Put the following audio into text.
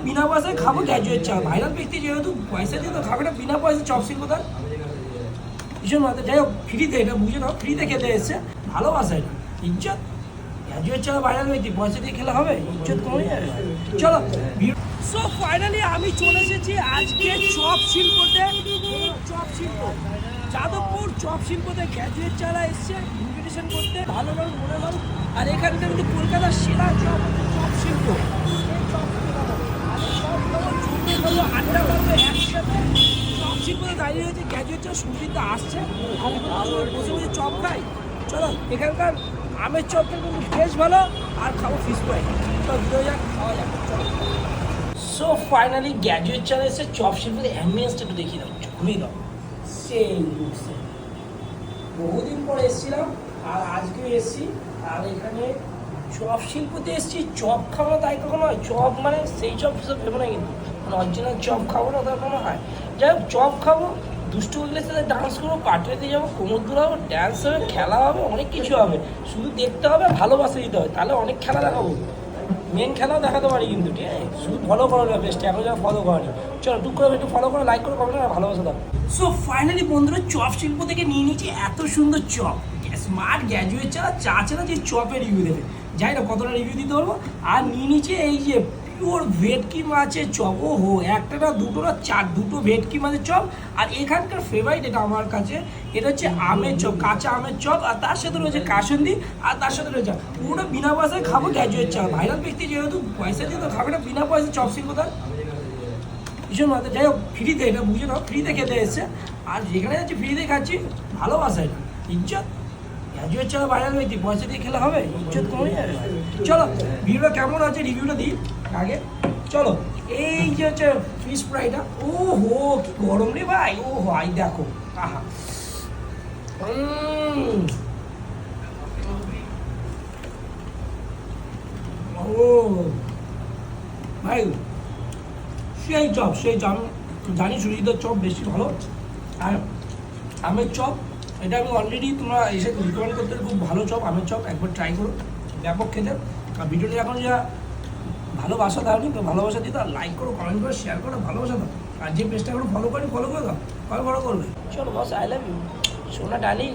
বিনা পয়সায় খাবো গ্র্যাজুয়েট চা। ভাইরাল ব্যক্তি যেহেতু পয়সা দিয়ে তো খাবে না, বিনা পয়সা চপসিং কোথায় ভীষণ মাত্রা। যাই হোক ফ্রিতে, এটা বুঝে নাও, ফ্রিতে খেতে এসছে, ভালোবাসা এটা ইজ্জত। গ্র্যাজুয়েট চা ভাইরাল ব্যক্তি পয়সা দিয়ে খেলে হবে, ইজ্জত কমে যাবে। চলো সো ফাইনালি আমি চলে এসেছি আজকে চপ শিল্পতে। চপ শিল্প যাদবপুর চপ শিল্পতে গ্র্যাজুয়েট চারা এসছে ইনভিটেশন করতে, ভালো ভালো মনে ভালো। আর এখানকার কিন্তু কলকাতার সেরা চপ হচ্ছে চপ শিল্প। আড্ডা করবে একসাথে চপ শিল্পতে দাঁড়িয়ে রয়েছে গ্র্যাজুয়েট চা। সুবিধা আসছে আর এখন বসে বসে চপ খাই। চলো এখানকার আমের চপটা কিন্তু বেশ ভালো, আর খাবো ফিশ ফ্রাই। তো ভিতরে যাক, খাওয়া যাক। চলো। সো ফাইনালি গ্র্যাজুয়েট চলে এসে চপ শিল্পের অ্যাম্বিয়েন্সটা একটু দেখিয়ে দাও, ঘুরিয়ে দাও। সেই লুকসে বহুদিন পর এসেছিলাম, আর আজকেও এসেছি। আর এখানে চপ শিল্পতে এসেছি, চপ খাবো তাই কখনো হয়? চপ মানে সেই চপ সব ভেবো না, কিন্তু মানে অরিজিনাল চপ খাবো না তার কোনো হয়। যাই হোক চপ খাবো, দুষ্টু উগলের সাথে ডান্স করবো, পার্টিতে যাবো, কোমর দুলাবো, ড্যান্স হবে, খেলা হবে, অনেক কিছু হবে। শুধু দেখতে হবে, ভালোবাসা দিতে হবে, তাহলে অনেক খেলা দেখাবো। মেন খেলাও দেখাতে পারি কিন্তু, ঠিক আছে? শুধু ফলো করো না, বেস্ট এখন যা ফলো করেনি। চলো টুক করে একটু ফলো করো, লাইক করো, কমেন্ট করো, ভালোবাসা দাও। সো ফাইনালি বন্ধুরা চপ শিল্প থেকে নিয়ে নিয়েছি এত সুন্দর চপ। স্মার্ট গ্র্যাজুয়েট ছাড়া চা ছাড়া যে চপের রিভিউ দেবে, যাই না কতটা রিভিউ দিতে পারবো। আর নিয়ে নিচ্ছে এই যে পিওর ভেটকি মাছের চপ। ও হো, একটা না দুটো না চার, দুটো ভেটকি মাছের চপ। আর এখানকার ফেভারিট এটা আমার কাছে, এটা হচ্ছে আমের চপ, কাঁচা আমের চপ। আর তার সাথে রয়েছে কাসুন্দি, আর তার সাথে রয়েছে পুরো বিনা পয়সায় খাবো গ্র্যাজুয়েট চা। ভাইরাল ব্যক্তি যেহেতু পয়সা দিয়ে তো খাবে না, বিনা পয়সা চপসিং কোথায় ভীষণ মাত্রা। যাই হোক ফ্রিতে, এটা বুঝে নাও, ফ্রিতে খেতে এসছে। আর যেখানে যাচ্ছি ফ্রিতে খাচ্ছি, ভালোবাসা এটা ইজ্জত। গ্র্যাজুয়েট চা ভাইরাল ব্যক্তি পয়সা দিয়ে খেলে হবে, ইজ্জত কমে যাবে। চলো ভিডিওটা কেমন আছে রিভিউটা দিই আগে। চলো এই যে হচ্ছে ফিশ ফ্রাইটা, ও হো কি গরম রে ভাই, ও ভাই দেখো, আহা ও ভাই সেই চপ, সেই চপ। জানি সুজিতের চপ বেশি ভালো। আর আমের চপ, এটা আমি অলরেডি তোমরা এসে রিকমেন্ড করতে, খুব ভালো চপ, আমের চপ একবার ট্রাই করো, ব্যাপক খেতে। আর ভিডিওটা এখন যা ভালোবাসা দাওনি, তো ভালোবাসা দিতে, আর লাইক করো, কমেন্ট করো, শেয়ার করো, ভালোবাসা দাও। আর যে পেজটা এখন ফলো করি, ফলো করে দাও, ফলো করবে। চলো বস, আই লাভ ইউ সোনা ডার্লিং।